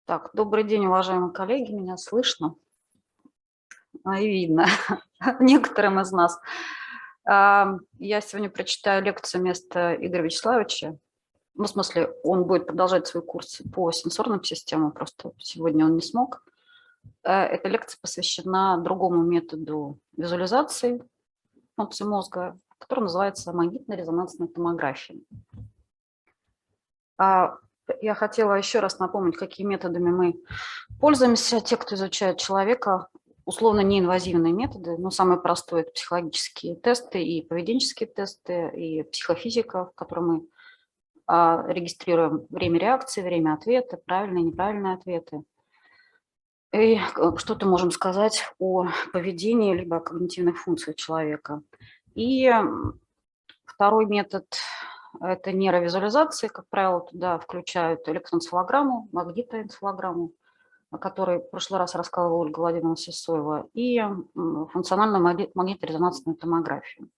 Так, добрый день, уважаемые коллеги, меня слышно и видно некоторым из нас. Я сегодня прочитаю лекцию вместо Игоря Вячеславовича. Ну, в смысле, он будет продолжать свой курс по сенсорным системам, просто сегодня он не смог. Эта лекция посвящена другому методу визуализации функций мозга, который называется магнитно-резонансная томография. Я хотела еще раз напомнить, какими методами мы пользуемся. Те, кто изучает человека, условно неинвазивные методы. Но самое простое – это психологические тесты и поведенческие тесты, и психофизика, в которой мы регистрируем время реакции, время ответа, правильные и неправильные ответы. И что-то можем сказать о поведении либо о когнитивных функциях человека. И второй метод – это нейровизуализация. Как правило, туда включают электроэнцефалограмму, магнитоэнцефалограмму, о которой в прошлый раз рассказывала Ольга Владимировна Сысоева, и функциональную магнитно-резонансную томографию.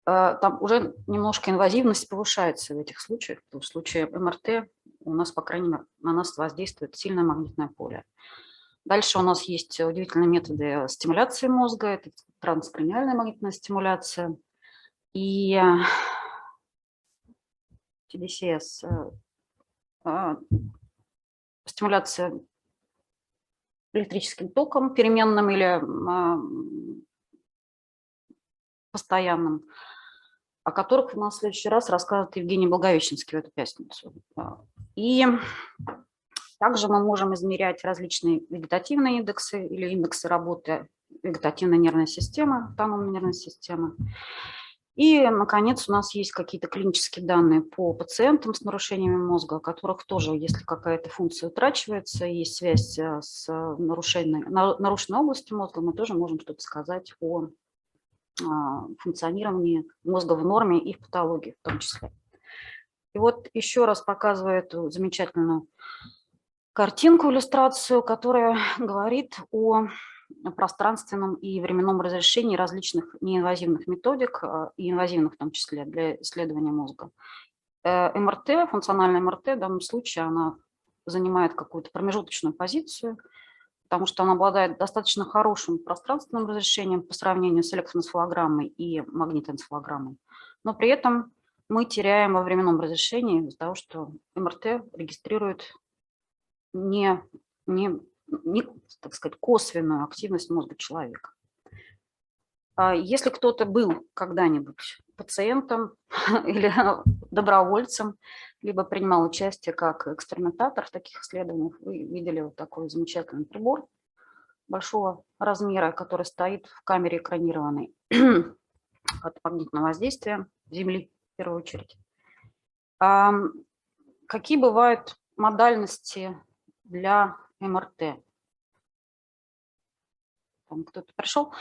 Там уже немножко инвазивность повышается в этих случаях. В случае МРТ у нас, по крайней мере, на нас воздействует сильное магнитное поле. Дальше у нас есть удивительные методы стимуляции мозга. Это транскраниальная магнитная стимуляция и TDCS, стимуляция электрическим током, переменным или постоянным, о которых у нас в следующий раз расскажет Евгений Благовещенский в эту пятницу. И также мы можем измерять различные вегетативные индексы или индексы работы вегетативной нервной системы, автономной нервной системы. И, наконец, у нас есть какие-то клинические данные по пациентам с нарушениями мозга, у которых тоже, если какая-то функция утрачивается, есть связь с нарушенной областью мозга, мы тоже можем что-то сказать о функционировании мозга в норме и в патологии в том числе. И вот еще раз показываю эту замечательную картинку, иллюстрацию, которая говорит о пространственном и временном разрешении различных неинвазивных методик и инвазивных в том числе для исследования мозга. МРТ, функциональная МРТ, в данном случае она занимает какую-то промежуточную позицию, потому что она обладает достаточно хорошим пространственным разрешением по сравнению с электроэнцефалограммой и магнитоэнцефалограммой, но при этом мы теряем во временном разрешении из-за того, что МРТ регистрирует не, так сказать, косвенную активность мозга человека. Если кто-то был когда-нибудь пациентом или добровольцем, либо принимал участие как экспериментатор в таких исследованиях, вы видели вот такой замечательный прибор большого размера, который стоит в камере экранированной от магнитного воздействия Земли в первую очередь. Какие бывают модальности для МРТ? Там кто-то пришел.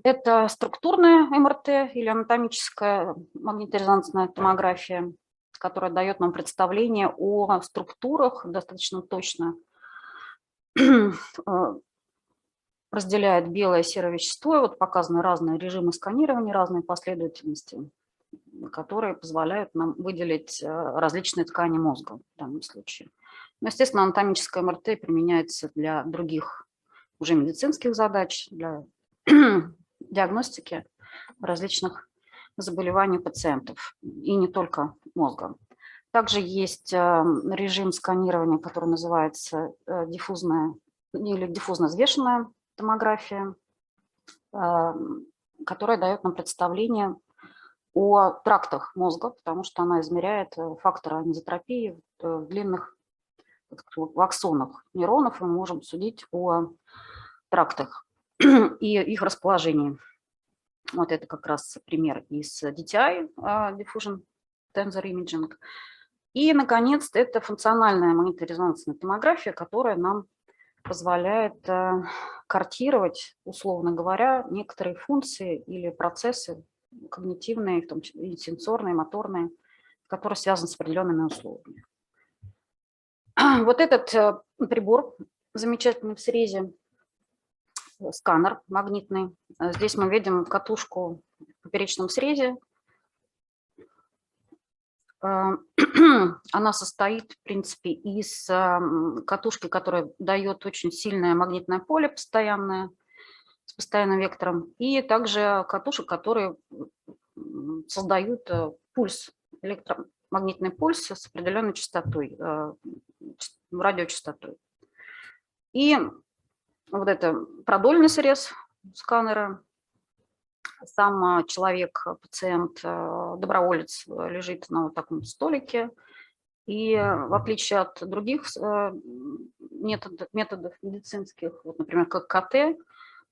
Это структурная МРТ или анатомическая магниторезонансная томография, которая дает нам представление о структурах достаточно точно, разделяет белое и серое вещество. И вот показаны разные режимы сканирования, разные последовательности, которые позволяют нам выделить различные ткани мозга в данном случае. Но, естественно, анатомическая МРТ применяется для других уже медицинских задач, для диагностики различных заболеваний пациентов, и не только мозга. Также есть режим сканирования, который называется диффузная или диффузно-взвешенная томография, которая дает нам представление о трактах мозга, потому что она измеряет факторы анизотропии в длинных в аксонах нейронов, и мы можем судить о трактах и их расположении. Вот это как раз пример из DTI, Diffusion Tensor Imaging. И, наконец, это функциональная магниторезонансная томография, которая нам позволяет картировать, условно говоря, некоторые функции или процессы когнитивные, в том числе и сенсорные, моторные, которые связаны с определенными условиями. Вот этот прибор замечательный в срезе, сканер магнитный. Здесь мы видим катушку в поперечном срезе, Она состоит, в принципе, из катушки, которая дает очень сильное магнитное поле постоянное, с постоянным вектором, и также катушек, которые создают пульс, электромагнитный пульс с определенной частотой, радиочастотой. И вот это продольный срез сканера. Сам человек, пациент, доброволец лежит на вот таком столике. И в отличие от других методов медицинских, вот, например, как КТ,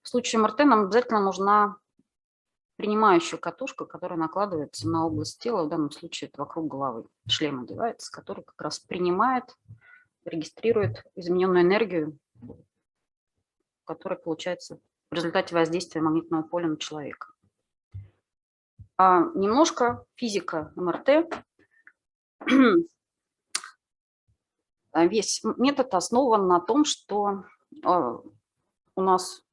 в случае МРТ нам обязательно нужна принимающая катушка, которая накладывается на область тела, в данном случае это вокруг головы. Шлем одевается, который как раз принимает, регистрирует измененную энергию, которая получается в результате воздействия магнитного поля на человека. Немножко физика МРТ. Весь метод основан на том, что у нас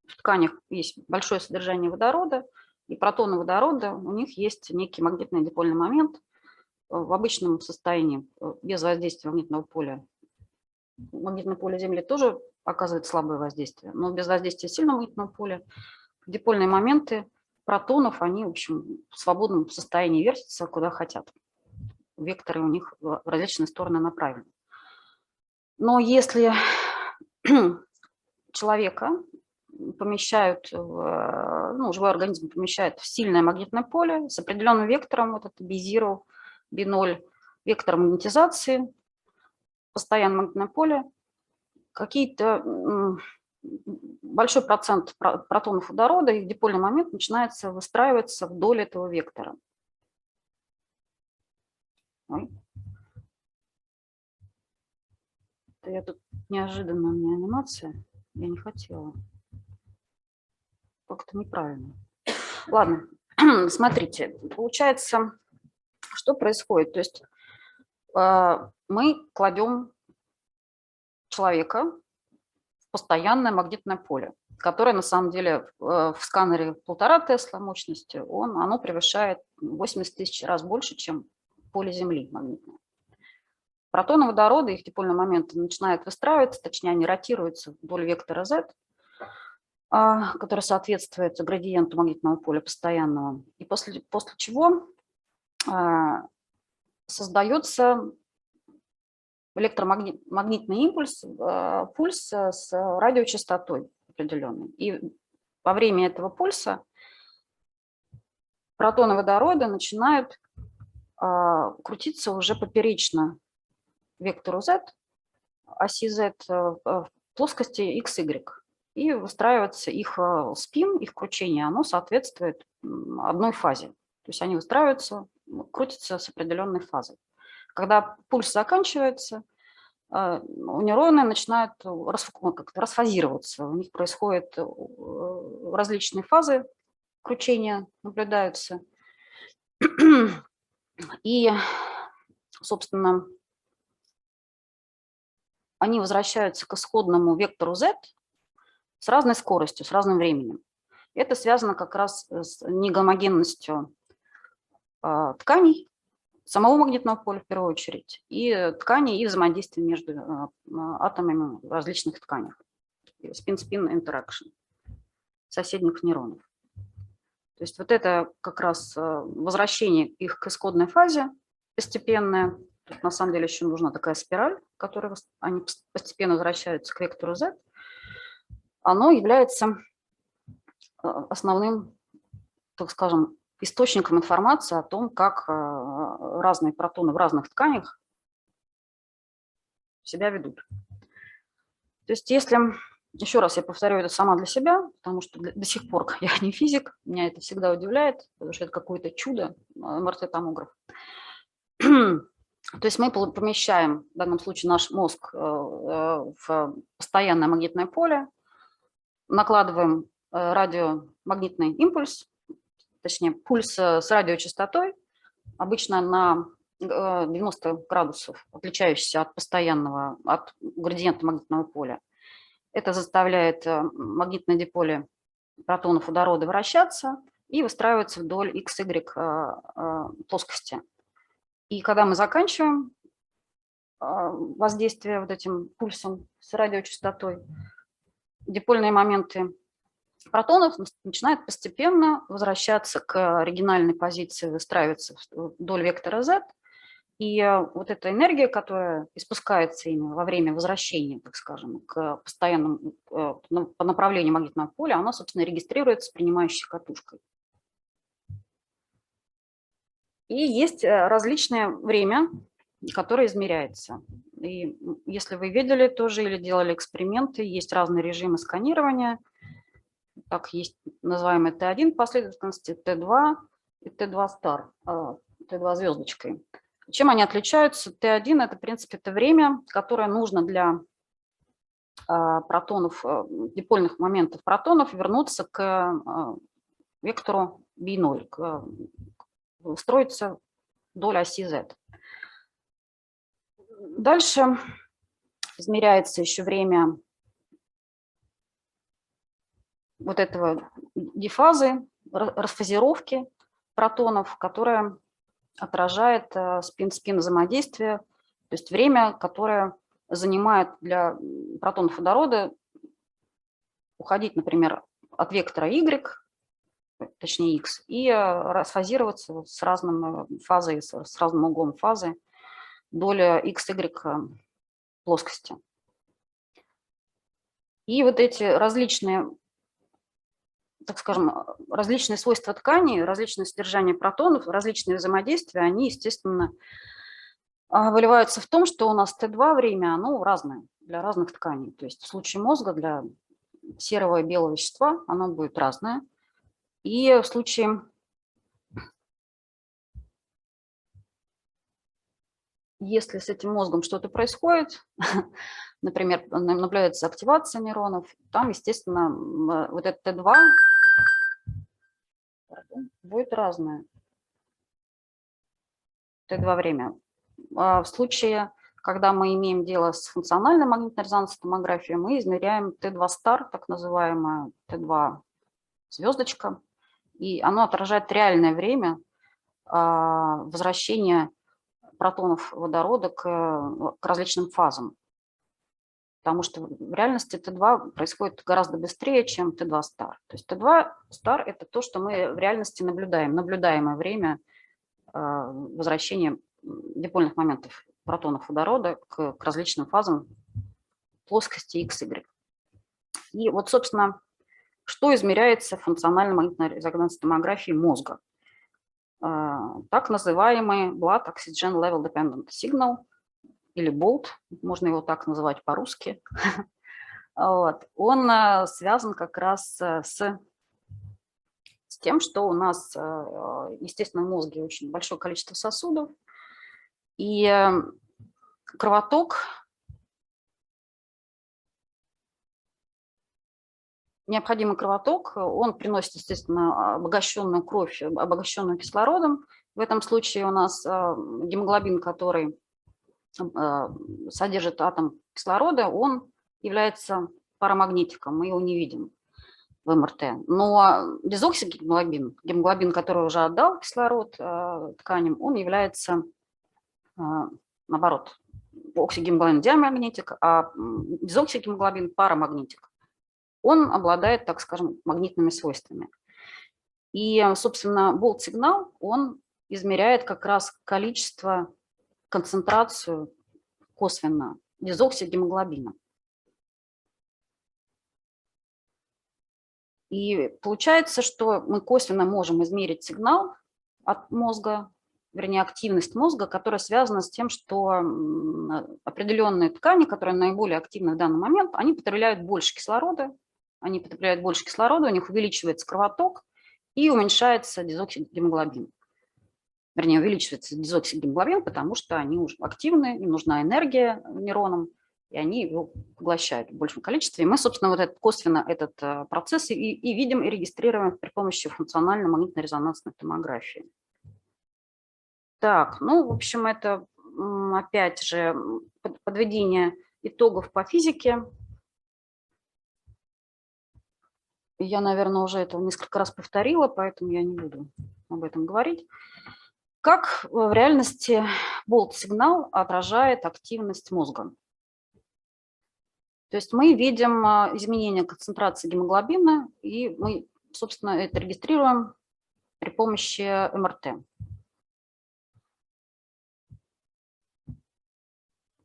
в тканях есть большое содержание водорода, и протоны водорода, у них есть некий магнитный дипольный момент. В обычном состоянии, без воздействия магнитного поля, магнитное поле Земли тоже оказывает слабое воздействие, но без воздействия сильного магнитного поля дипольные моменты протонов, они, в общем, в свободном состоянии вертятся, куда хотят. Векторы у них в различные стороны направлены. Но если человека помещают, живой организм помещает в сильное магнитное поле с определенным вектором, вот это B0, B0, вектор магнетизации, постоянное магнитное поле, какие-то большой процент протонов водорода, их дипольный момент начинается выстраиваться вдоль этого вектора. Это я тут неожиданно у меня анимация, я не хотела. Как-то неправильно. Ладно, смотрите, получается, что происходит? То есть мы кладем человека в постоянное магнитное поле, которое на самом деле в сканере 1,5 Тесла мощности, оно превышает 80 тысяч раз больше, чем поле Земли магнитное. Протоны водорода, их дипольный момент начинает выстраиваться, точнее они ротируются вдоль вектора Z, который соответствует градиенту магнитного поля постоянного. И после чего создается электромагнитный импульс, пульс с радиочастотой определенной. И во время этого пульса протоны водорода начинают крутиться уже поперечно вектору Z, оси Z в плоскости XY. И выстраивается их спин, их кручение, оно соответствует одной фазе. То есть они выстраиваются, крутятся с определенной фазой. Когда пульс заканчивается, нейроны начинают как-то расфазироваться. У них происходят различные фазы кручения, наблюдаются. И, собственно, они возвращаются к исходному вектору Z с разной скоростью, с разным временем. Это связано как раз с негомогенностью тканей, самого магнитного поля в первую очередь, и тканей, и взаимодействия между атомами в различных тканях. Spin-spin interaction соседних нейронов. То есть вот это как раз возвращение их к исходной фазе постепенное. Тут на самом деле еще нужна такая спираль, в которой они постепенно возвращаются к вектору Z. Оно является основным, так скажем, источником информации о том, как разные протоны в разных тканях себя ведут. То есть если, еще раз я повторю это сама для себя, потому что до сих пор я не физик, меня это всегда удивляет, потому что это какое-то чудо, МРТ-томограф. То есть мы помещаем, в данном случае наш мозг, в постоянное магнитное поле, накладываем радиомагнитный импульс, точнее пульс с радиочастотой, обычно на 90 градусов, отличающийся от постоянного, от градиента магнитного поля. Это заставляет магнитное диполе протонов водорода вращаться и выстраиваться вдоль XY плоскости. И когда мы заканчиваем воздействие вот этим пульсом с радиочастотой, дипольные моменты протонов начинают постепенно возвращаться к оригинальной позиции, выстраиваться вдоль вектора Z. И вот эта энергия, которая испускается ими во время возвращения, так скажем, к постоянному по направлению магнитного поля, она, собственно, регистрируется принимающей катушкой. И есть различное время, которое измеряется. И если вы видели тоже или делали эксперименты, есть разные режимы сканирования. Так, есть называемый Т1 последовательности, Т2 и Т2 стар, Т2 звездочкой. Чем они отличаются? Т1 – это, в принципе, это время, которое нужно для протонов, дипольных моментов протонов вернуться к вектору B0, устроиться вдоль оси Z. Дальше измеряется еще время вот этого дифазы, расфазировки протонов, которая отражает спин-спин взаимодействия, то есть время, которое занимает для протонов водорода уходить, например, от вектора Y, точнее X, и расфазироваться с разным фазой, с разным углом фазы вдоль XY плоскости. И вот эти различные, так скажем, различные свойства тканей, различное содержание протонов, различные взаимодействия, они, естественно, выливаются в том, что у нас Т2 время, оно разное для разных тканей. То есть в случае мозга для серого и белого вещества оно будет разное. И в случае, если с этим мозгом что-то происходит, например, наблюдается активация нейронов, там, естественно, вот это Т2 будет разное. Т2 время. В случае, когда мы имеем дело с функциональной магнитно-резонансной томографией, мы измеряем Т2 стар, так называемая Т2 звездочка, и оно отражает реальное время возвращения протонов водорода к различным фазам. Потому что в реальности Т2 происходит гораздо быстрее, чем Т2 стар. То есть Т2 стар – это то, что мы в реальности наблюдаем, наблюдаемое время возвращения дипольных моментов протонов водорода к различным фазам плоскости XY. И вот, собственно, что измеряется в функциональной магнитно-резонансной томографии мозга? Так называемый Blood Oxygen Level Dependent Signal, или BOLT, можно его так называть по-русски. Вот. Он связан как раз с тем, что у нас, естественно, в мозге очень большое количество сосудов, и кровоток, необходимый кровоток, он приносит, естественно, обогащенную кровь, обогащенную кислородом. В этом случае у нас гемоглобин, который содержит атом кислорода, он является парамагнитиком, мы его не видим в МРТ. Но дезоксигемоглобин, гемоглобин, который уже отдал кислород тканям, он является, наоборот, оксигемоглобин диамагнитик, а дезоксигемоглобин парамагнитик. Он обладает, так скажем, магнитными свойствами. И, собственно, болт-сигнал, он измеряет как раз количество, концентрацию косвенно дезоксигемоглобина. И получается, что мы косвенно можем измерить сигнал от мозга, вернее, активность мозга, которая связана с тем, что определенные ткани, которые наиболее активны в данный момент, они потребляют больше кислорода, у них увеличивается кровоток и уменьшается дезоксигемоглобин. Вернее, увеличивается дезоксигемоглобин, потому что они уже активны, им нужна энергия нейронам, и они его поглощают в большем количестве. И мы, собственно, вот косвенно этот процесс и видим, и регистрируем при помощи функциональной магнитно-резонансной томографии. Так, ну, в общем, это опять же подведение итогов по физике. Я, наверное, уже это несколько раз повторила, поэтому я не буду об этом говорить. Как в реальности болт-сигнал отражает активность мозга? То есть мы видим изменение концентрации гемоглобина, и мы, собственно, это регистрируем при помощи МРТ.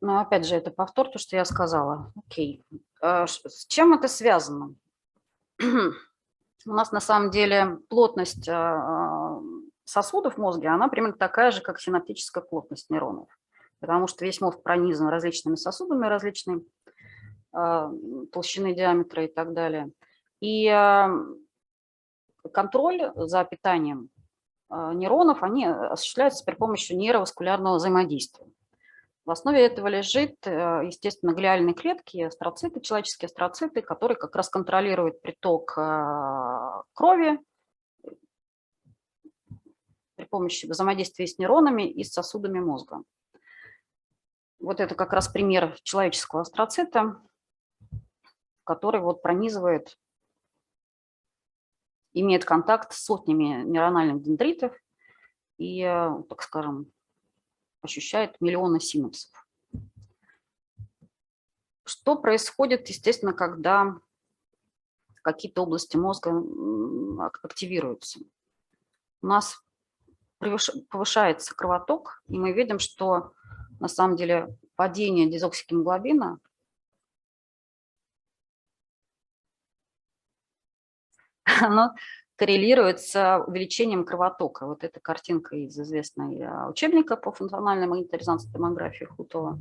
Но опять же, это повтор, то, что я сказала. Окей. С чем это связано? У нас на самом деле плотность сосудов в мозге, она примерно такая же, как синаптическая плотность нейронов. Потому что весь мозг пронизан различными сосудами различной толщины, диаметра и так далее. И контроль за питанием нейронов, они осуществляются при помощи нейроваскулярного взаимодействия. В основе этого лежит, естественно, глиальные клетки, астроциты, человеческие астроциты, которые как раз контролируют приток крови при помощи взаимодействия с нейронами и с сосудами мозга. Вот это как раз пример человеческого астроцита, который вот пронизывает, имеет контакт с сотнями нейрональных дендритов и, так скажем, ощущает миллионы синапсов. Что происходит, естественно, когда какие-то области мозга активируются? У нас повышается кровоток, и мы видим, что на самом деле падение дезоксигемоглобина оно коррелирует с увеличением кровотока. Вот эта картинка из известного учебника по функциональной монетаризации томографии Хутова.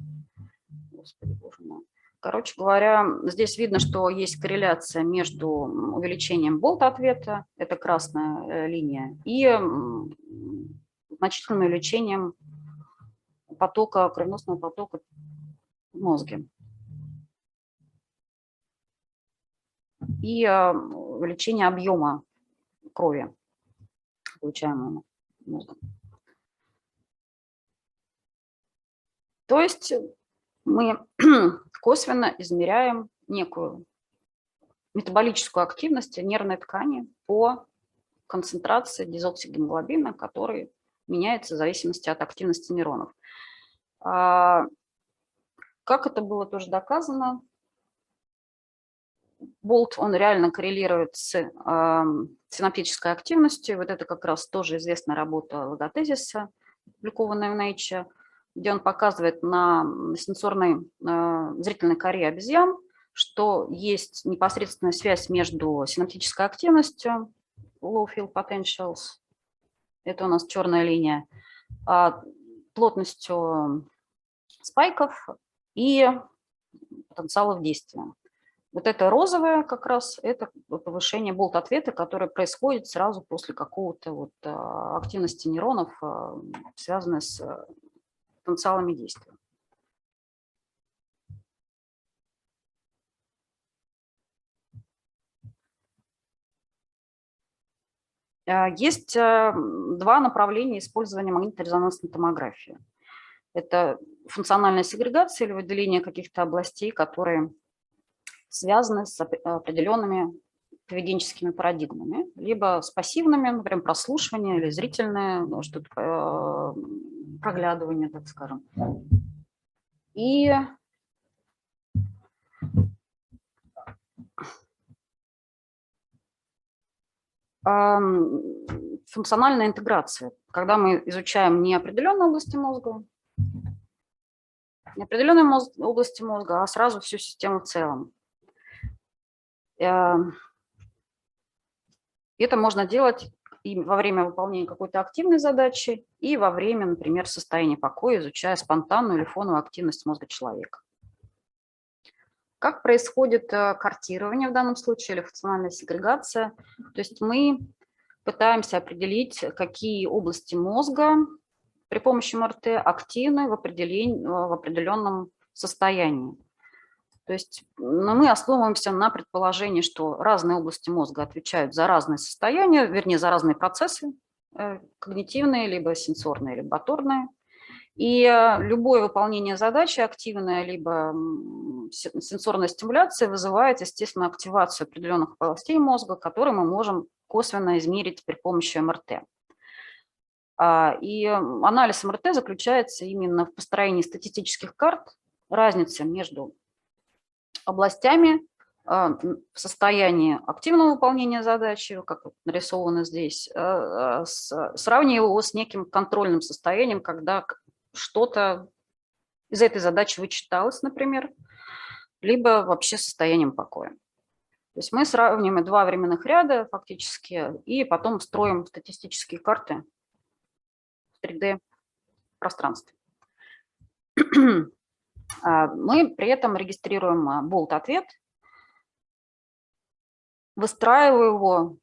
Господи, боже мой. Короче говоря, здесь видно, что есть корреляция между увеличением болт-ответа, это красная линия, и значительным увеличением потока, кровеносного потока в мозге. И увеличение объема крови, получаемого мозгом. То есть мы косвенно измеряем некую метаболическую активность нервной ткани по концентрации дезоксигемоглобина, который меняется в зависимости от активности нейронов. Как это было тоже доказано, болт, он реально коррелирует с синаптической активностью. Вот это как раз тоже известная работа Логотезиса, опубликованная в Nature, где он показывает на сенсорной зрительной коре обезьян, что есть непосредственная связь между синаптической активностью, low field potentials, это у нас черная линия, плотностью спайков и потенциалов действия. Вот это розовое как раз, это повышение болт-ответа, которое происходит сразу после какого-то вот активности нейронов, связанной с потенциалами действия. Есть два направления использования магнитно-резонансной томографии. Это функциональная сегрегация или выделение каких-то областей, которые связаны с определенными поведенческими парадигмами, либо с пассивными, например, прослушивание или зрительное, что-то проглядывание, так скажем. И функциональная интеграция, когда мы изучаем не определенные области мозга, а сразу всю систему в целом. Это можно делать и во время выполнения какой-то активной задачи, и во время, например, состояния покоя, изучая спонтанную или фоновую активность мозга человека. Как происходит картирование в данном случае или функциональная сегрегация? То есть мы пытаемся определить, какие области мозга при помощи МРТ активны в определенном состоянии. То есть мы основываемся на предположении, что разные области мозга отвечают за разные состояния, вернее, за разные процессы, когнитивные, либо сенсорные, либо моторные. И любое выполнение задачи, активная либо сенсорная стимуляция, вызывает, естественно, активацию определенных областей мозга, которые мы можем косвенно измерить при помощи МРТ. И анализ МРТ заключается именно в построении статистических карт, разницы между областями в состоянии активного выполнения задачи, как нарисовано здесь, сравнивая его с неким контрольным состоянием, когда что-то из этой задачи вычиталось, например, либо вообще состоянием покоя. То есть мы сравниваем два временных ряда фактически и потом строим статистические карты в 3D-пространстве. Мы при этом регистрируем болт-ответ, выстраивая его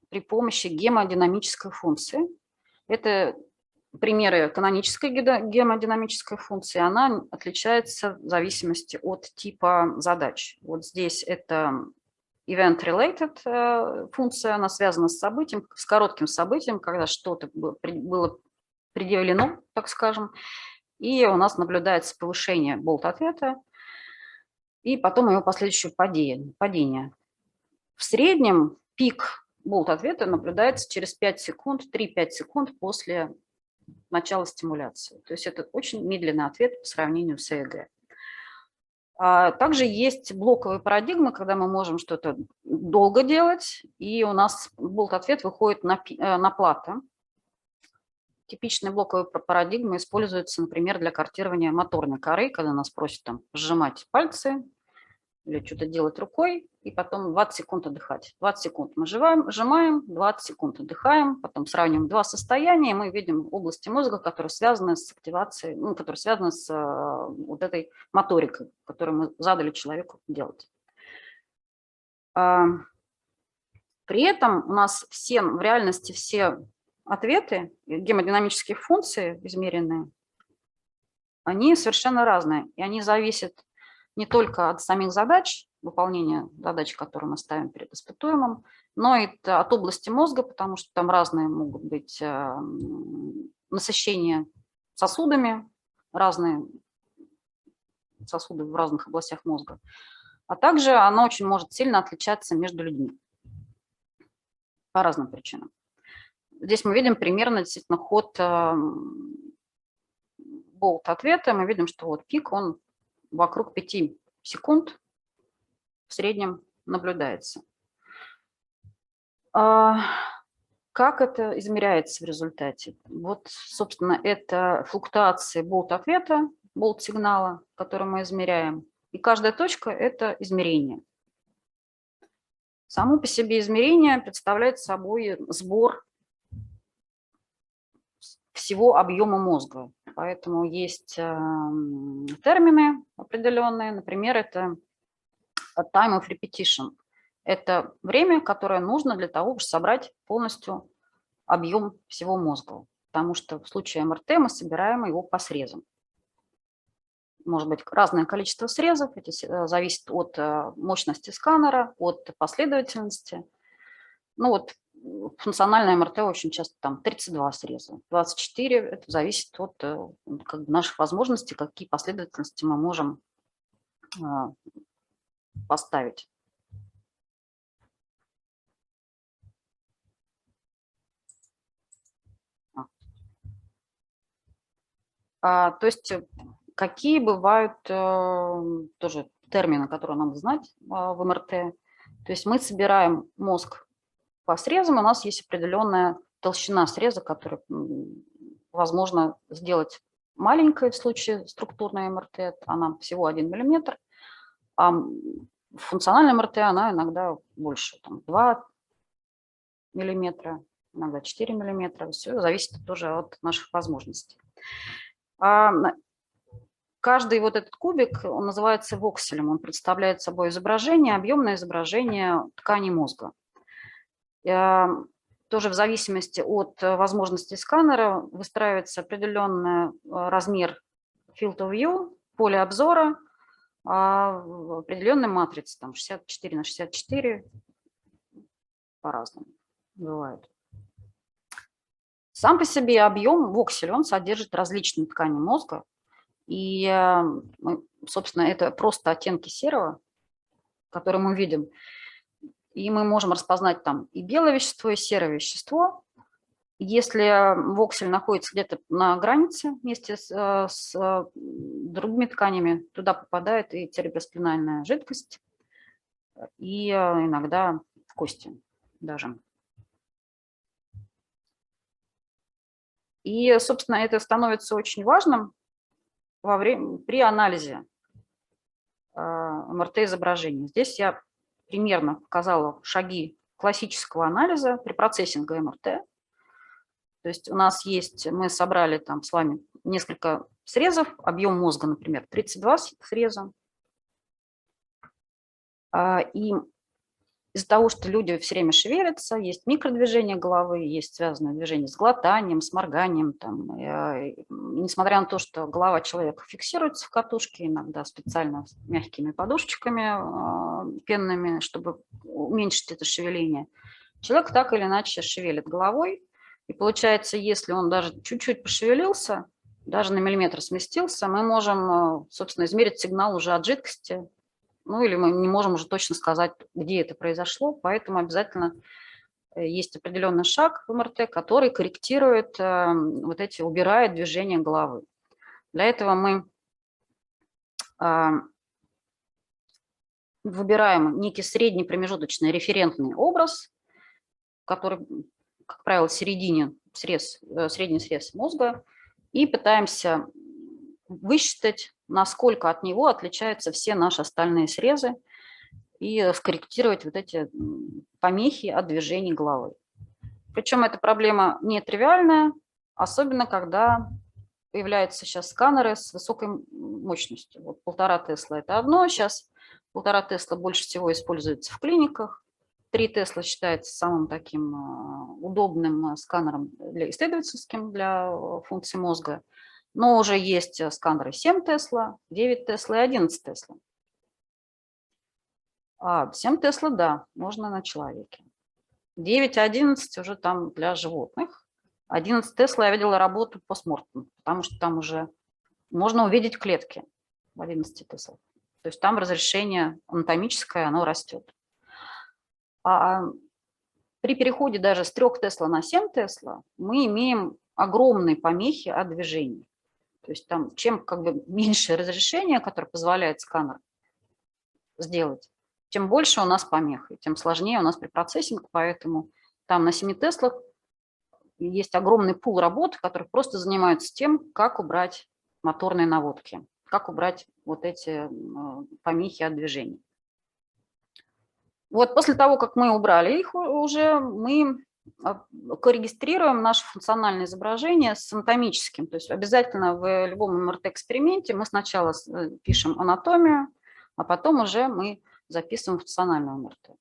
при помощи гемодинамической функции. Это примеры канонической гемодинамической функции. Она отличается в зависимости от типа задач. Вот здесь это event-related функция, она связана с событием, с коротким событием, когда что-то было предъявлено, так скажем, и у нас наблюдается повышение болт-ответа, и потом его последующее падение. В среднем пик болт-ответа наблюдается через 5 секунд, 3-5 секунд после начала стимуляции. То есть это очень медленный ответ по сравнению с ЭЭГ. Также есть блоковые парадигмы, когда мы можем что-то долго делать, и у нас болт-ответ выходит на плато. Типичные блоковые парадигмы используются, например, для картирования моторной коры, когда нас просят там сжимать пальцы или что-то делать рукой, и потом 20 секунд отдыхать. 20 секунд мы сжимаем, 20 секунд отдыхаем, потом сравниваем два состояния, и мы видим области мозга, которые связаны с активацией, которые связаны с вот этой моторикой, которую мы задали человеку делать. При этом у нас в реальности все ответы, гемодинамические функции измеренные, они совершенно разные, и они зависят не только от самих задач, выполнения задач, которые мы ставим перед испытуемым, но и от области мозга, потому что там разные могут быть насыщения сосудами, разные сосуды в разных областях мозга, а также оно очень может сильно отличаться между людьми по разным причинам. Здесь мы видим примерно действительно ход болт-ответа. Мы видим, что вот пик, он вокруг 5 секунд в среднем наблюдается. Как это измеряется в результате? Вот, собственно, это флуктуации болт-ответа, болт-сигнала, который мы измеряем. И каждая точка – это измерение. Само по себе измерение представляет собой сбор всего объема мозга. Поэтому есть термины определенные. Например, это time of repetition. Это время, которое нужно для того, чтобы собрать полностью объем всего мозга. Потому что в случае МРТ мы собираем его по срезам. Может быть разное количество срезов, это зависит от мощности сканера, от последовательности. Ну вот функциональное МРТ очень часто там 32 среза, 24, это зависит от наших возможностей, какие последовательности мы можем поставить. То есть какие бывают тоже термины, которые надо знать в МРТ. То есть мы собираем мозг по срезам, у нас есть определенная толщина среза, которую возможно сделать маленькой в случае структурной МРТ, она всего 1 мм, а функциональная МРТ она иногда больше, там, 2 мм, иногда 4 мм, все зависит тоже от наших возможностей. Каждый вот этот кубик, он называется вокселем, он представляет собой изображение, объемное изображение ткани мозга. Тоже в зависимости от возможностей сканера выстраивается определенный размер field of view, поле обзора, в определенной матрице, там 64 на 64, по-разному бывает. Сам по себе объем воксель, он содержит различные ткани мозга, и, собственно, это просто оттенки серого, которые мы видим. И мы можем распознать там и белое вещество, и серое вещество. Если воксель находится где-то на границе вместе с другими тканями, туда попадает и цереброспинальная жидкость, и иногда в кости даже. И, собственно, это становится очень важным при анализе МРТ-изображения. Здесь я примерно показала шаги классического анализа при процессинге МРТ. То есть у нас есть, мы собрали там с вами несколько срезов, объем мозга, например, 32 среза. И из-за того, что люди все время шевелятся, есть микродвижение головы, есть связанное движение с глотанием, с морганием. Там, несмотря на то, что голова человека фиксируется в катушке, иногда специально с мягкими подушечками пенными, чтобы уменьшить это шевеление, человек так или иначе шевелит головой. И получается, если он даже чуть-чуть пошевелился, даже на миллиметр сместился, мы можем, собственно, измерить сигнал уже от жидкости. Ну или мы не можем уже точно сказать, где это произошло, поэтому обязательно есть определенный шаг в МРТ, который корректирует вот эти, убирает движение головы. Для этого мы выбираем некий средний промежуточный референтный образ, который, как правило, в середине средний срез мозга, и пытаемся высчитать, насколько от него отличаются все наши остальные срезы, и скорректировать вот эти помехи от движений головы. Причем эта проблема не тривиальная, особенно когда появляются сейчас сканеры с высокой мощностью. Вот 1,5 Тесла – это одно, сейчас 1,5 Тесла больше всего используется в клиниках, 3 Тесла считается самым таким удобным сканером исследовательским для функций мозга. Но уже есть сканеры 7 Тесла, 9 Тесла и 11 Тесла. 7 Тесла, да, можно на человеке. 9 и 11 уже там для животных. 11 Тесла я видела работу постмортем, потому что там уже можно увидеть клетки в 11 Тесла. То есть там разрешение анатомическое, оно растет. При переходе даже с 3 Тесла на 7 Тесла мы имеем огромные помехи от движений. То есть там чем как бы меньше разрешение, которое позволяет сканер сделать, тем больше у нас помех, и тем сложнее у нас препроцессинг, поэтому там на 7 Теслах есть огромный пул работы, которые просто занимаются тем, как убрать моторные наводки, как убрать вот эти помехи от движений. Вот после того, как мы убрали их уже, мы коррегистрируем наше функциональное изображение с анатомическим. То есть обязательно в любом МРТ-эксперименте мы сначала пишем анатомию, а потом уже мы записываем функциональную МРТ.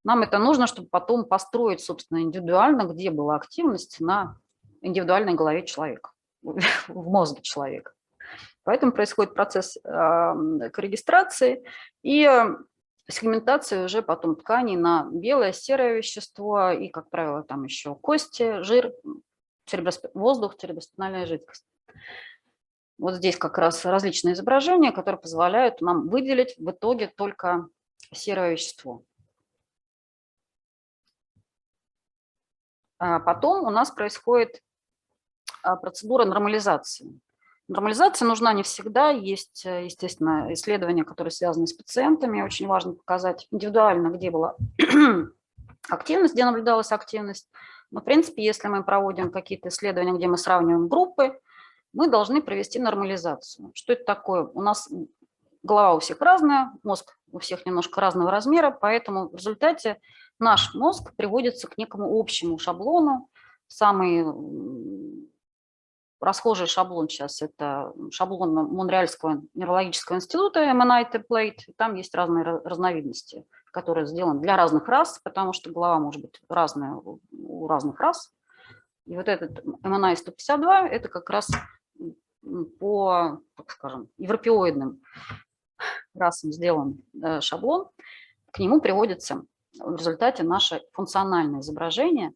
Нам это нужно, чтобы потом построить, собственно, индивидуально, где была активность на индивидуальной голове человека, в мозге человека. Поэтому происходит процесс коррегистрации и сегментации уже потом тканей на белое, серое вещество и, как правило, там еще кости, жир, воздух, цереброспинальная жидкость. Вот здесь как раз различные изображения, которые позволяют нам выделить в итоге только серое вещество. Потом у нас происходит процедура нормализации. Нормализация нужна не всегда. Есть, естественно, исследования, которые связаны с пациентами. Очень важно показать индивидуально, где была активность, где наблюдалась активность. Но, в принципе, если мы проводим какие-то исследования, где мы сравниваем группы, мы должны провести нормализацию. Что это такое? У нас голова у всех разная, мозг у всех немножко разного размера, поэтому в результате наш мозг приводится к некому общему шаблону. Самый расхожий шаблон сейчас – это шаблон Монреальского нейрологического института MNI Template. Там есть разные разновидности, которые сделаны для разных рас, потому что голова может быть разная у разных рас. И вот этот MNI 152 – это как раз по, так скажем, европеоидным расам сделан шаблон. К нему приводится в результате наше функциональное изображение,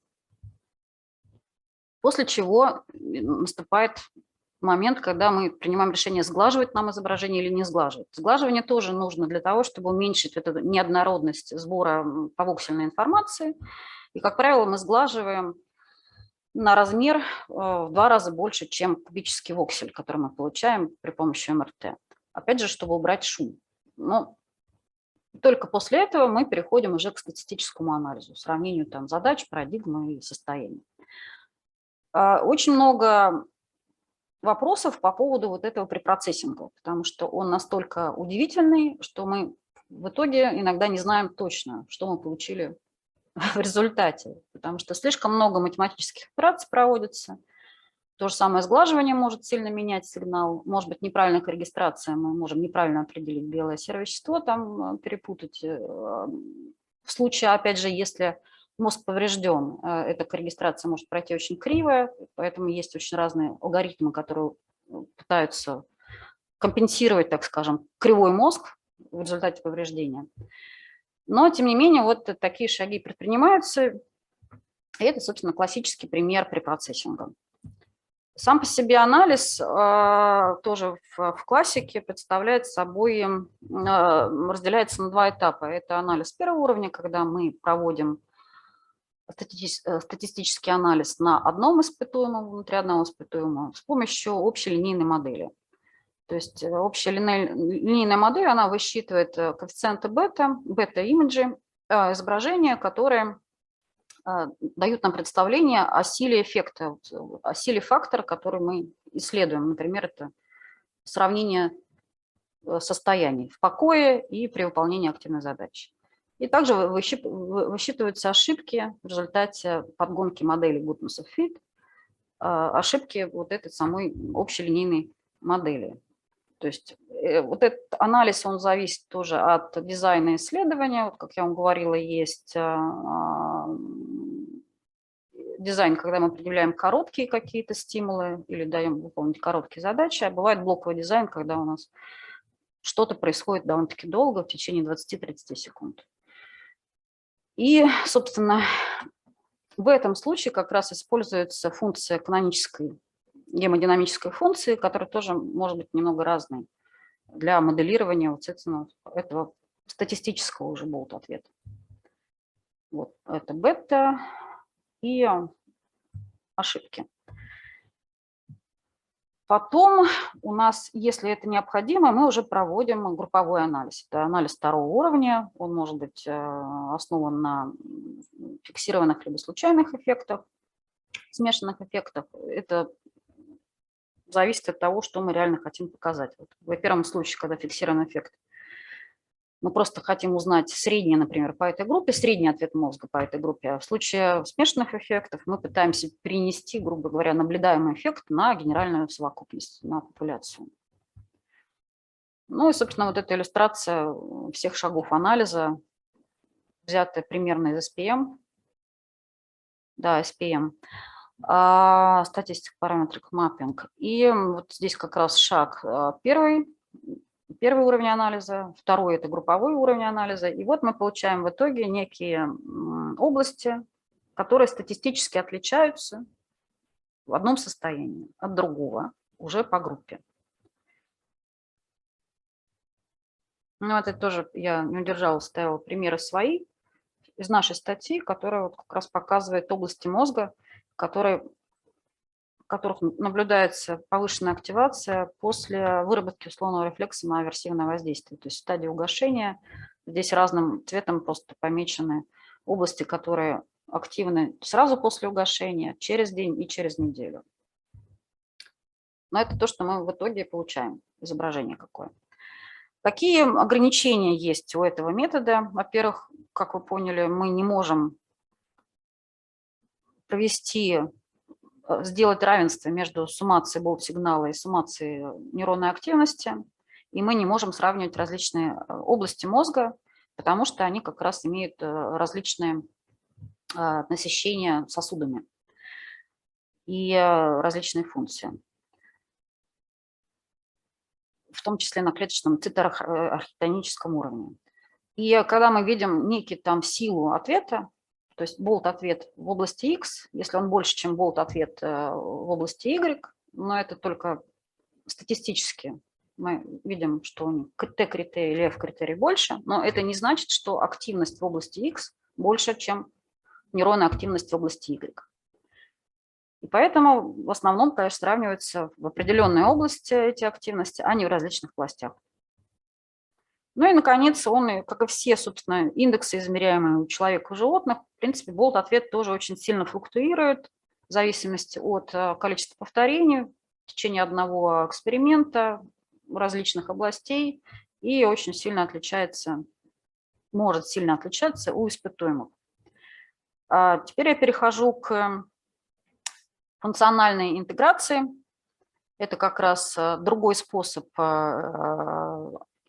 после чего наступает момент, когда мы принимаем решение, сглаживать нам изображение или не сглаживать. Сглаживание тоже нужно для того, чтобы уменьшить вот эту неоднородность сбора повоксельной информации. И, как правило, мы сглаживаем на размер в 2 раза больше, чем кубический воксель, который мы получаем при помощи МРТ. Опять же, чтобы убрать шум. Но только после этого мы переходим уже к статистическому анализу, сравнению там задач, парадигмы и состояний. Очень много вопросов по поводу вот этого препроцессинга, потому что он настолько удивительный, что мы в итоге иногда не знаем точно, что мы получили в результате, потому что слишком много математических операций проводится. То же самое сглаживание может сильно менять сигнал. Может быть, неправильная регистрация, мы можем неправильно определить белое серовещество, там перепутать. В случае, опять же, если мозг поврежден, эта регистрация может пройти очень криво, поэтому есть очень разные алгоритмы, которые пытаются компенсировать, так скажем, кривой мозг в результате повреждения. Но, тем не менее, вот такие шаги предпринимаются, и это, собственно, классический пример препроцессинга. Сам по себе анализ тоже в классике представляет собой, разделяется на 2 этапа. Это анализ первого уровня, когда мы проводим статистический анализ на одном испытуемом, внутри одного испытуемого, с помощью общей линейной модели. То есть общая линейная модель, она высчитывает коэффициенты бета-имиджи, изображения, которые дают нам представление о силе эффекта, о силе фактора, который мы исследуем. Например, это сравнение состояний в покое и при выполнении активной задачи. И также высчитываются ошибки в результате подгонки модели Goodness-Fit, ошибки вот этой самой общелинейной модели. То есть вот этот анализ, он зависит тоже от дизайна исследования. Вот, как я вам говорила, есть дизайн, когда мы определяем короткие какие-то стимулы или даем выполнить короткие задачи, а бывает блоковый дизайн, когда у нас что-то происходит довольно-таки долго, в течение 20-30 секунд. И, собственно, в этом случае как раз используется функция канонической гемодинамической функции, которая тоже может быть немного разной для моделирования, вот, соответственно, этого статистического уже болт-ответа. Вот это бета и ошибки. Потом у нас, если это необходимо, мы уже проводим групповой анализ. Это анализ 2-го уровня, он может быть основан на фиксированных либо случайных эффектах, смешанных эффектах. Это зависит от того, что мы реально хотим показать. Вот в первом случае, когда фиксированный эффект, мы просто хотим узнать средний, например, по этой группе, средний ответ мозга по этой группе. А в случае смешанных эффектов мы пытаемся перенести, грубо говоря, наблюдаемый эффект на генеральную совокупность, на популяцию. Ну и, собственно, вот эта иллюстрация всех шагов анализа, взятая примерно из SPM. Да, SPM. Статистика параметрик маппинг. И вот здесь как раз шаг первый уровень анализа, второй – это групповой уровень анализа. И вот мы получаем в итоге некие области, которые статистически отличаются в одном состоянии от другого, уже по группе. Ну, это тоже я не удержалась, ставила примеры свои из нашей статьи, которая вот как раз показывает области мозга, в которых наблюдается повышенная активация после выработки условного рефлекса на аверсивное воздействие. То есть в стадии угошения здесь разным цветом просто помечены области, которые активны сразу после угошения, через день и через неделю. Но это то, что мы в итоге получаем, изображение какое. Какие ограничения есть у этого метода? Во-первых, как вы поняли, мы не можем сделать равенство между суммацией болт-сигнала и суммацией нейронной активности, и мы не можем сравнивать различные области мозга, потому что они как раз имеют различные насыщения сосудами и различные функции, в том числе на клеточном цитоархитектоническом уровне. И когда мы видим некий там силу ответа, то есть болт-ответ в области X, если он больше, чем болт-ответ в области Y, но это только статистически. Мы видим, что у них T-критерий или F-критерий больше, но это не значит, что активность в области X больше, чем нейронная активность в области Y. И поэтому в основном, конечно, сравниваются в определенной области эти активности, а не в различных областях. Ну и, наконец, он, как и все, собственно, индексы, измеряемые у человека и животных, в принципе, болт-ответ тоже очень сильно флуктуирует в зависимости от количества повторений в течение одного эксперимента различных областей и очень сильно отличается, может сильно отличаться у испытуемых. Теперь я перехожу к функциональной интеграции. Это как раз другой способ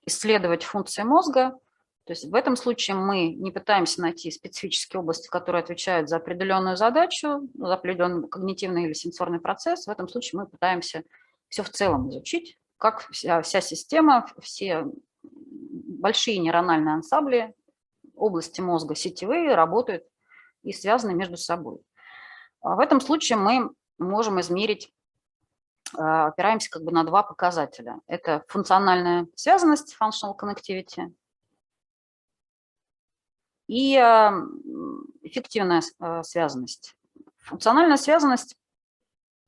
исследовать функции мозга. То есть в этом случае мы не пытаемся найти специфические области, которые отвечают за определенную задачу, за определенный когнитивный или сенсорный процесс. В этом случае мы пытаемся все в целом изучить, как вся система, все большие нейрональные ансамбли, области мозга сетевые работают и связаны между собой. В этом случае мы можем измерить, опираемся как бы на два показателя. Это функциональная связанность, functional connectivity, и эффективная связанность. Функциональная связанность,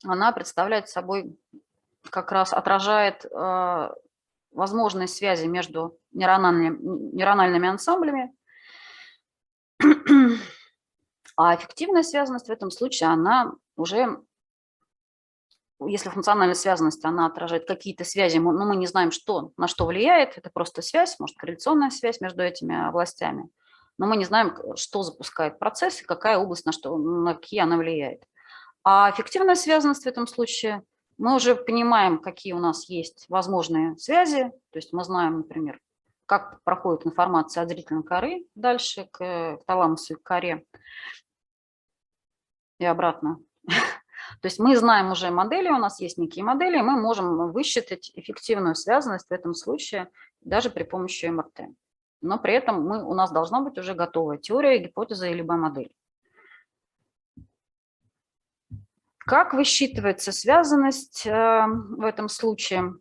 она представляет собой, как раз отражает возможные связи между нейрональными ансамблями, а эффективная связанность в этом случае, она уже, если функциональная связанность, она отражает какие-то связи, но мы не знаем, на что влияет, это просто связь, может, корреляционная связь между этими областями, но мы не знаем, что запускает процесс и какая область на какие она влияет. А эффективная связанность в этом случае, мы уже понимаем, какие у нас есть возможные связи, то есть мы знаем, например, как проходит информация от зрительной коры дальше к таламусу и к коре и обратно. То есть мы знаем уже модели, у нас есть некие модели, и мы можем высчитать эффективную связанность в этом случае даже при помощи МРТ. Но при этом у нас должна быть уже готовая теория, гипотеза либо модель. Как высчитывается связанность в этом случае?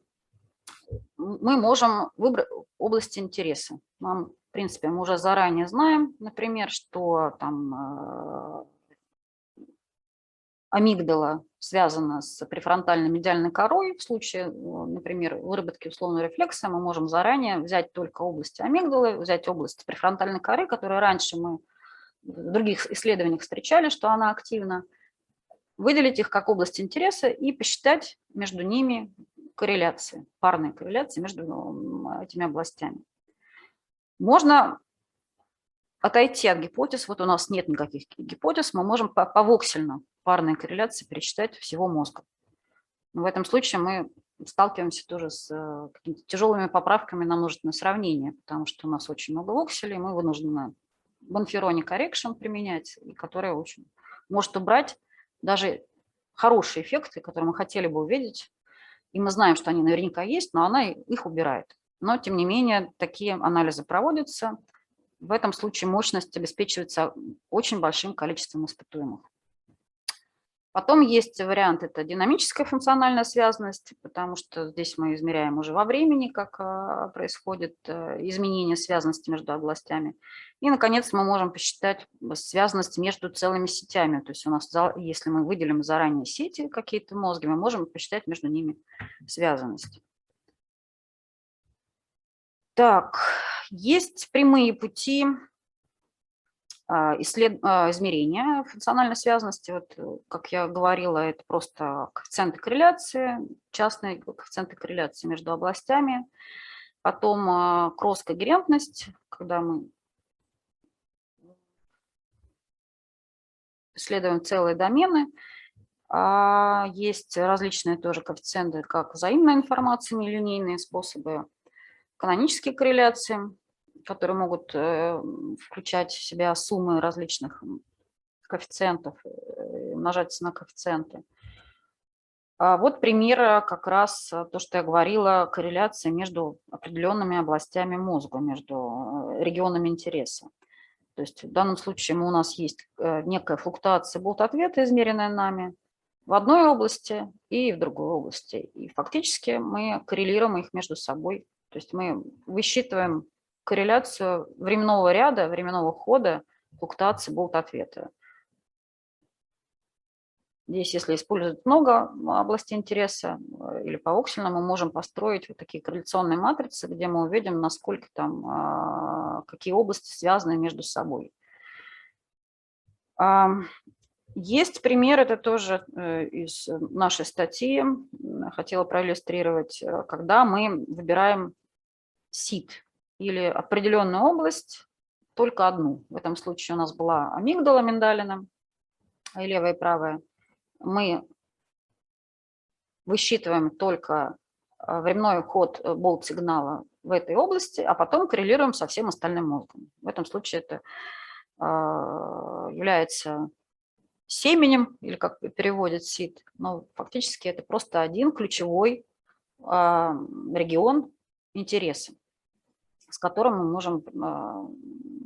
Мы можем выбрать область интереса. В принципе, мы уже заранее знаем, например, что там амигдала связана с префронтальной медиальной корой. В случае, например, выработки условного рефлекса мы можем заранее взять только область амигдалы, взять область префронтальной коры, которую раньше мы в других исследованиях встречали, что она активна, выделить их как область интереса и посчитать между ними корреляции, парные корреляции между этими областями. Можно отойти от гипотез. Вот у нас нет никаких гипотез, мы можем повоксельно парные корреляции пересчитать всего мозга. В этом случае мы сталкиваемся тоже с какими-то тяжелыми поправками на множественное сравнение, потому что у нас очень много вокселей, мы вынуждены Bonferroni correction применять, и которая очень может убрать даже хорошие эффекты, которые мы хотели бы увидеть, и мы знаем, что они наверняка есть, но она их убирает. Но, тем не менее, такие анализы проводятся. В этом случае мощность обеспечивается очень большим количеством испытуемых. Потом есть вариант, это динамическая функциональная связанность, потому что здесь мы измеряем уже во времени, как происходит изменение связанности между областями. И, наконец, мы можем посчитать связанность между целыми сетями. То есть у нас, если мы выделим заранее сети какие-то в мозге, мы можем посчитать между ними связанность. Так, есть прямые пути измерения функциональной связанности. Вот, как я говорила, это просто коэффициенты корреляции, частные коэффициенты корреляции между областями. Потом кросс-когерентность, когда мы исследуем целые домены. Есть различные тоже коэффициенты, как взаимная информация, нелинейные способы, канонические корреляции, которые могут включать в себя суммы различных коэффициентов, умножаться на коэффициенты. Вот пример как раз то, что я говорила, корреляция между определенными областями мозга, между регионами интереса. То есть в данном случае у нас есть некая флуктуация болт-ответа, измеренная нами в одной области и в другой области. И фактически мы коррелируем их между собой. То есть мы высчитываем корреляцию временного ряда, временного хода флуктуации болт-ответа. Здесь, если использовать много областей интереса или пооксельно, мы можем построить вот такие корреляционные матрицы, где мы увидим, насколько там, какие области связаны между собой. Есть пример, это тоже из нашей статьи, хотела проиллюстрировать, когда мы выбираем сид или определенную область, только одну. В этом случае у нас была амигдала миндалина, и левая и правая. Мы высчитываем только временной ход болт-сигнала в этой области, а потом коррелируем со всем остальным мозгом. В этом случае это является семенем, или как переводят сид, но фактически это просто один ключевой регион интереса, с которым мы можем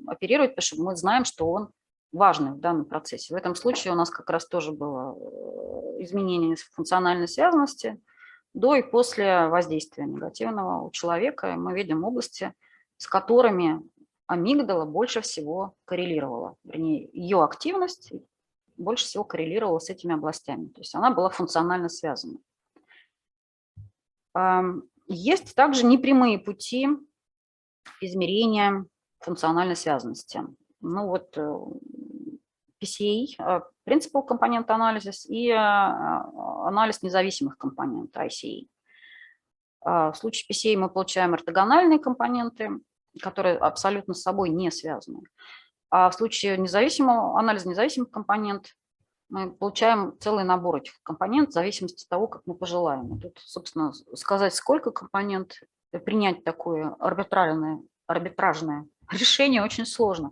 оперировать, потому что мы знаем, что он важный в данном процессе. В этом случае у нас как раз тоже было изменение функциональной связанности до и после воздействия негативного у человека. Мы видим области, с которыми амигдала больше всего коррелировала. Вернее, ее активность больше всего коррелировала с этими областями. То есть она была функционально связана. Есть также непрямые пути измерения функциональной связанности. Ну вот PCA, Principal Component Analysis, и анализ независимых компонентов, ICA. В случае PCA мы получаем ортогональные компоненты, которые абсолютно с собой не связаны. А в случае анализа независимых компонентов мы получаем целый набор этих компонентов в зависимости от того, как мы пожелаем. Тут, собственно, сказать, сколько компонент, принять такое арбитражное решение очень сложно,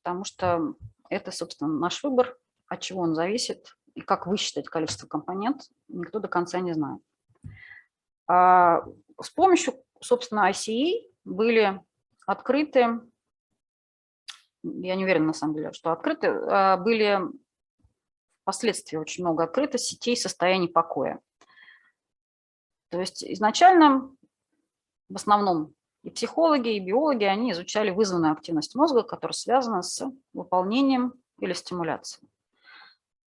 потому что это, собственно, наш выбор, от чего он зависит, и как высчитать количество компонентов, никто до конца не знает. С помощью, собственно, ICA были открыты, я не уверена на самом деле, что открыты, были впоследствии очень много открыто сетей состояний покоя. То есть изначально в основном и психологи, и биологи, они изучали вызванную активность мозга, которая связана с выполнением или стимуляцией.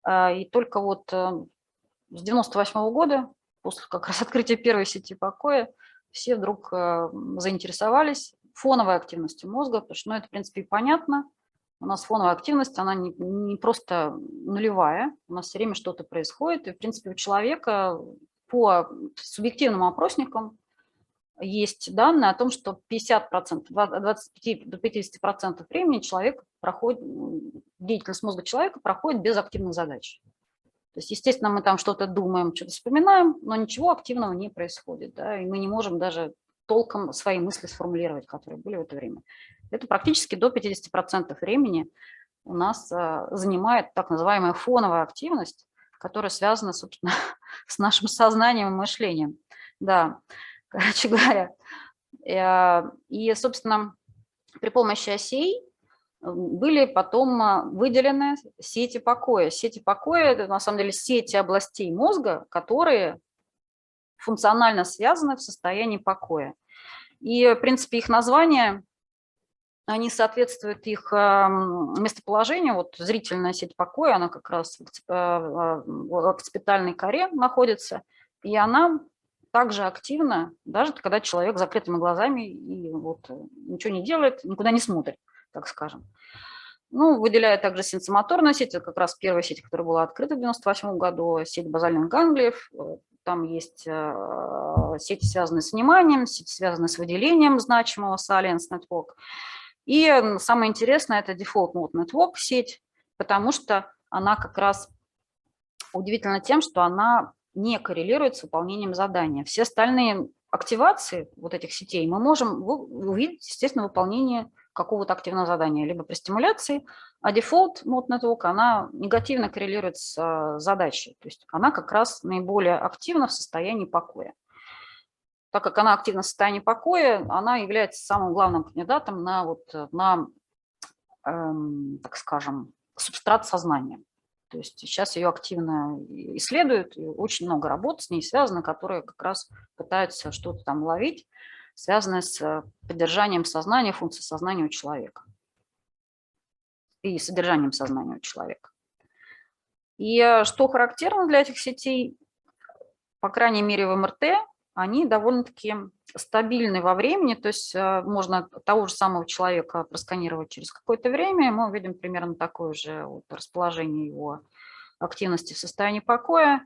И только вот с 1998 года, после как раз открытия первой сети покоя, все вдруг заинтересовались фоновой активностью мозга, потому что, ну, это, в принципе, понятно. У нас фоновая активность, она не просто нулевая, у нас все время что-то происходит. И, в принципе, у человека по субъективным опросникам есть данные о том, что 50%, от 25 до 50% времени деятельность мозга человека проходит без активных задач. То есть, естественно, мы там что-то думаем, что-то вспоминаем, но ничего активного не происходит, да, и мы не можем даже толком свои мысли сформулировать, которые были в это время. Это практически до 50% времени у нас занимает так называемая фоновая активность, которая связана, собственно, с нашим сознанием и мышлением. Да, короче говоря. И, собственно, при помощи осей были потом выделены сети покоя. Сети покоя – это, на самом деле, сети областей мозга, которые функционально связаны в состоянии покоя. И, в принципе, их название, они соответствуют их местоположению. Вот зрительная сеть покоя, она как раз в окципитальной коре находится, и она также активна, даже когда человек с закрытыми глазами и вот ничего не делает, никуда не смотрит, так скажем. Ну, выделяет также сенсомоторную сеть, это как раз первая сеть, которая была открыта в 1998 году, сеть базальных ганглиев. Там есть сети, связанные с вниманием, сети, связанные с выделением значимого, Salience Network. И самое интересное – это Default Mode Network сеть, потому что она как раз удивительна тем, что она не коррелирует с выполнением задания. Все остальные активации вот этих сетей мы можем увидеть, естественно, выполнение какого-то активного задания, либо при стимуляции, а Default Mode Network, она негативно коррелирует с задачей, то есть она как раз наиболее активна в состоянии покоя. Так как она активна в состоянии покоя, она является самым главным кандидатом на так скажем, субстрат сознания. То есть сейчас ее активно исследуют, и очень много работ с ней связано, которые как раз пытаются что-то там ловить, связанное с поддержанием сознания, функции сознания у человека и содержанием сознания у человека. И что характерно для этих сетей, по крайней мере в МРТ, они довольно-таки стабильны во времени, то есть можно того же самого человека просканировать через какое-то время, и мы увидим примерно такое же вот расположение его активности в состоянии покоя.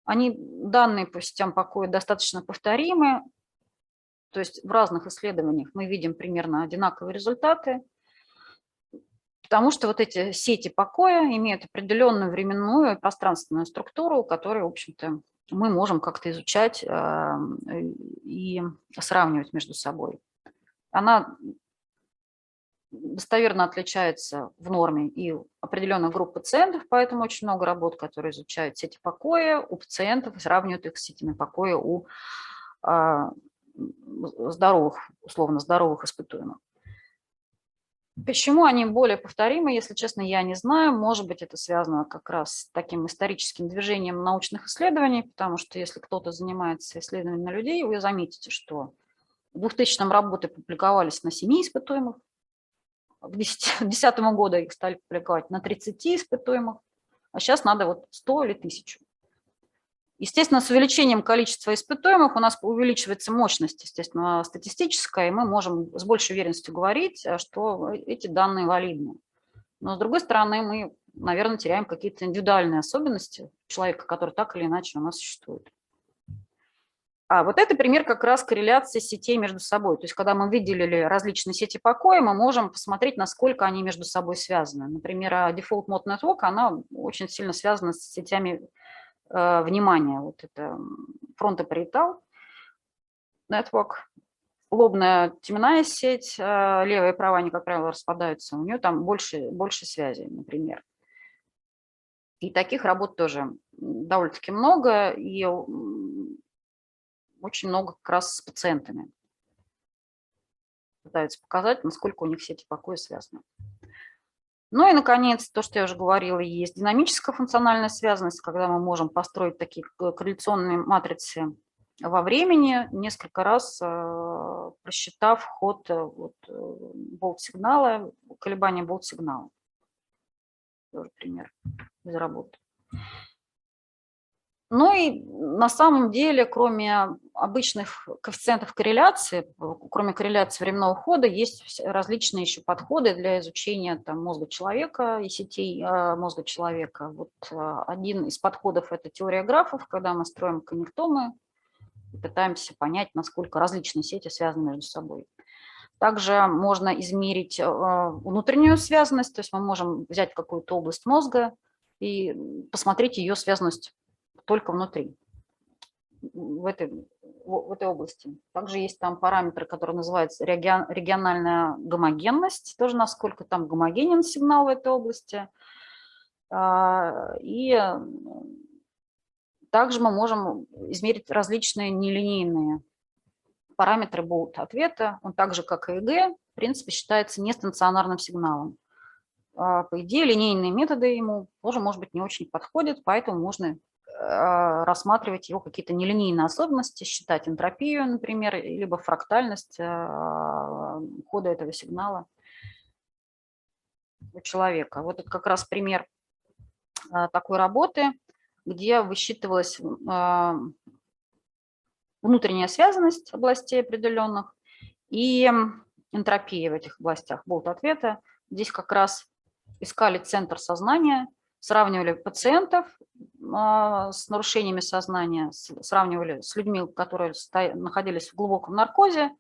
Данные по сетям покоя достаточно повторимы, то есть в разных исследованиях мы видим примерно одинаковые результаты, потому что вот эти сети покоя имеют определенную временную и пространственную структуру, которую, в общем-то, мы можем как-то изучать и сравнивать между собой. Она достоверно отличается в норме и у определенных групп пациентов, поэтому очень много работ, которые изучают сети покоя у пациентов и сравнивают их с сетями покоя у здоровых, условно здоровых испытуемых. Почему они более повторимы, если честно, я не знаю. Может быть, это связано как раз с таким историческим движением научных исследований, потому что если кто-то занимается исследованием на людей, вы заметите, что в 2000-м работы публиковались на 7 испытуемых, к 2010 году их стали публиковать на 30 испытуемых, а сейчас надо вот 100 или 1000. Естественно, с увеличением количества испытуемых у нас увеличивается мощность, естественно, статистическая, и мы можем с большей уверенностью говорить, что эти данные валидны. Но, с другой стороны, мы, наверное, теряем какие-то индивидуальные особенности человека, который так или иначе у нас существует. А вот это пример как раз корреляции сетей между собой. То есть, когда мы выделили различные сети покоя, мы можем посмотреть, насколько они между собой связаны. Например, Default Mode Network, она очень сильно связана с сетями внимания. Вот это фронтопариетал Network, лобная теменная сеть, левая и правая, они, как правило, распадаются. У нее там больше связей, например. И таких работ тоже довольно-таки много, и очень много как раз с пациентами. Пытаются показать, насколько у них сети покоя связаны. Ну и, наконец, то, что я уже говорила, есть динамическая функциональная связанность, когда мы можем построить такие корреляционные матрицы во времени, несколько раз просчитав ход болт-сигнала, колебания болт-сигнала. Тоже пример из работы. Ну и на самом деле, кроме обычных коэффициентов корреляции, кроме корреляции временного хода, есть различные еще подходы для изучения там, мозга человека и сетей мозга человека. Вот один из подходов – это теория графов, когда мы строим коннектомы и пытаемся понять, насколько различные сети связаны между собой. Также можно измерить внутреннюю связанность, то есть мы можем взять какую-то область мозга и посмотреть ее связанность только внутри, в этой области. Также есть там параметры, которые называются региональная гомогенность, тоже насколько там гомогенен сигнал в этой области. И также мы можем измерить различные нелинейные параметры болт-ответа. Он так же, как и ЭГ, в принципе, считается нестационарным сигналом. По идее, линейные методы ему тоже, может быть, не очень подходят, поэтому можно рассматривать его какие-то нелинейные особенности, считать энтропию, например, либо фрактальность хода этого сигнала у человека. Вот это как раз пример такой работы, где высчитывалась внутренняя связанность областей определенных и энтропия в этих областях болт-ответа. Здесь как раз искали центр сознания, сравнивали пациентов с нарушениями сознания, сравнивали с людьми, которые находились в глубоком наркозе,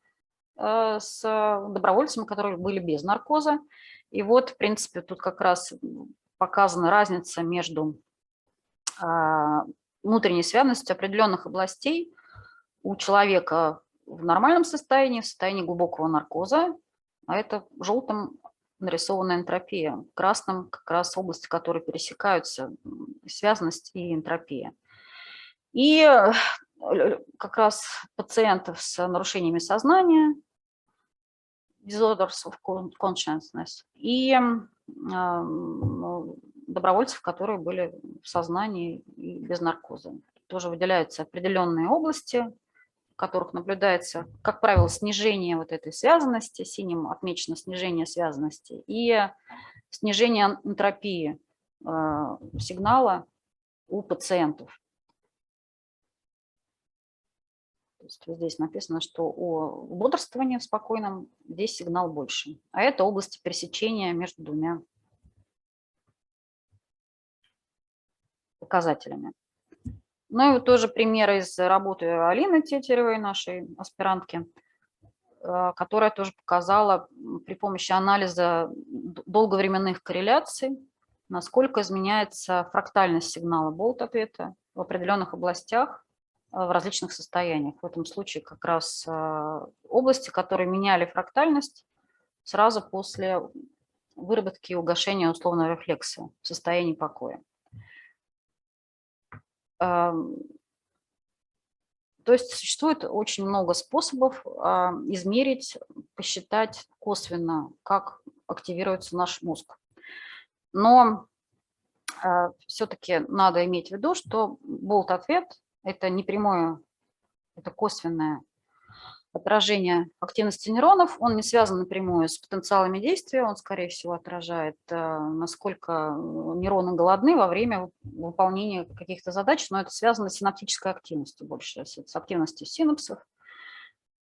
с добровольцами, которые были без наркоза. И вот, в принципе, тут как раз показана разница между внутренней связанностью определенных областей у человека в нормальном состоянии, в состоянии глубокого наркоза, а это желтым нарисованная энтропия, красным как раз области, которые пересекаются, связанность и энтропия. И как раз пациентов с нарушениями сознания, disorders of consciousness, и добровольцев, которые были в сознании и без наркоза. Тоже выделяются определенные области, в которых наблюдается, как правило, снижение вот этой связанности, синим отмечено снижение связанности, и снижение энтропии сигнала у пациентов. То есть вот здесь написано, что о бодрствовании в спокойном здесь сигнал больше. А это области пересечения между двумя показателями. Ну и вот тоже примеры из работы Алины Тетеревой, нашей аспирантки, которая тоже показала при помощи анализа долговременных корреляций, насколько изменяется фрактальность сигнала болт-ответа в определенных областях, в различных состояниях. В этом случае как раз области, которые меняли фрактальность сразу после выработки и угошения условного рефлекса в состоянии покоя. То есть существует очень много способов измерить, посчитать косвенно, как активируется наш мозг. Но все-таки надо иметь в виду, что болт-ответ – это не прямое, это косвенное отражение активности нейронов. Он не связан напрямую с потенциалами действия, он, скорее всего, отражает, насколько нейроны голодны во время выполнения каких-то задач, но это связано с синаптической активностью больше, с активностью синапсов.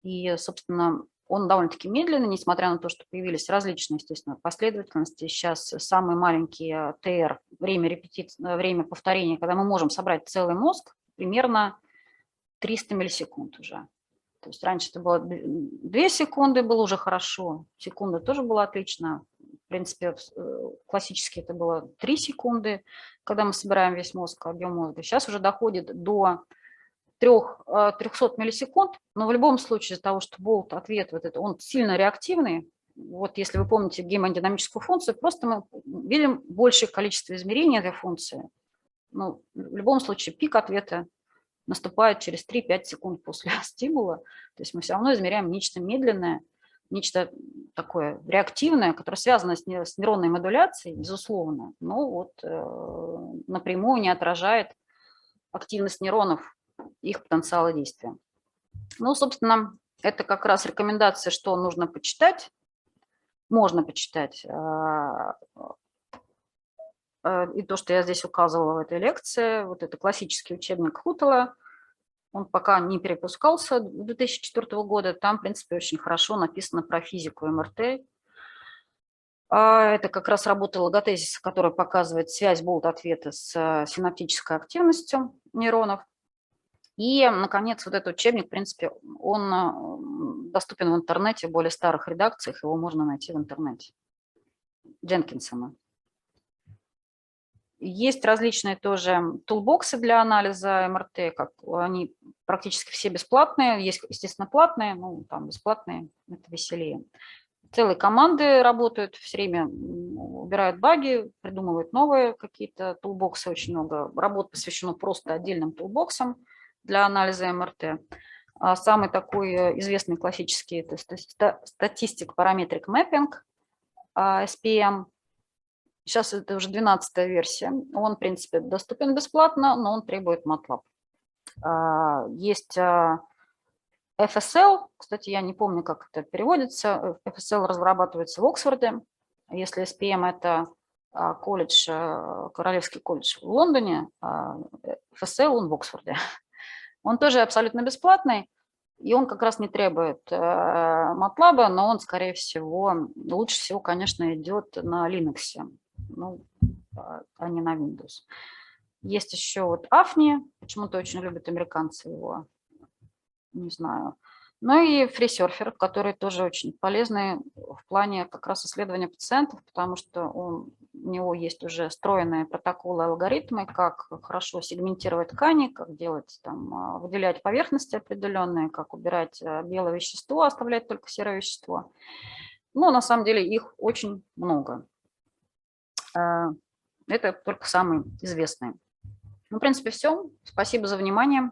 И, собственно, он довольно-таки медленный, несмотря на то, что появились различные, естественно, последовательности. Сейчас самый маленький ТР, время повторения, когда мы можем собрать целый мозг, примерно 300 миллисекунд уже. То есть раньше это было 2 секунды, было уже хорошо, секунда тоже была отлично. В принципе, классически это было 3 секунды, когда мы собираем весь мозг, объем мозга. Сейчас уже доходит до 300 миллисекунд, но в любом случае из-за того, что болт-ответ вот это, он сильно реактивный, вот если вы помните гемодинамическую функцию, просто мы видим большее количество измерений этой функции. Ну, в любом случае пик ответа наступает через 3-5 секунд после стимула. То есть мы все равно измеряем нечто медленное, нечто такое реактивное, которое связано с нейронной модуляцией, безусловно, но вот напрямую не отражает активность нейронов, их потенциала действия. Ну, собственно, это как раз рекомендация, что нужно почитать. Можно почитать. И то, что я здесь указывала в этой лекции, вот это классический учебник Хутела, он пока не перепускался 2004 года, там, в принципе, очень хорошо написано про физику МРТ. Это как раз работа логотезиса, которая показывает связь болт-ответа с синаптической активностью нейронов. И, наконец, вот этот учебник, в принципе, он доступен в интернете, в более старых редакциях, его можно найти в интернете. Дженкинсона. Есть различные тоже тулбоксы для анализа МРТ, как они практически все бесплатные, есть, естественно, платные, ну, там бесплатные, это веселее. Целые команды работают, все время убирают баги, придумывают новые какие-то тулбоксы, очень много работ посвящено просто отдельным тулбоксам для анализа МРТ. Самый такой известный классический – это Static Parametric Mapping, SPM. Сейчас это уже 12-я версия. Он, в принципе, доступен бесплатно, но он требует MATLAB. Есть FSL, кстати, я не помню, как это переводится. FSL разрабатывается в Оксфорде. Если SPM – это колледж, Королевский колледж в Лондоне, FSL он в Оксфорде. Он тоже абсолютно бесплатный, и он как раз не требует MATLAB, но он, скорее всего, лучше всего, конечно, идет на Linux, ну, а не на Windows. Есть еще вот AFNI, почему-то очень любят американцы его, не знаю. Ну и FreeSurfer, который тоже очень полезный в плане как раз исследования пациентов, потому что у него есть уже встроенные протоколы, алгоритмы, как хорошо сегментировать ткани, как делать, там, выделять поверхности определенные, как убирать белое вещество, оставлять только серое вещество. Ну, на самом деле их очень много. Это только самые известные. Ну, в принципе, все. Спасибо за внимание.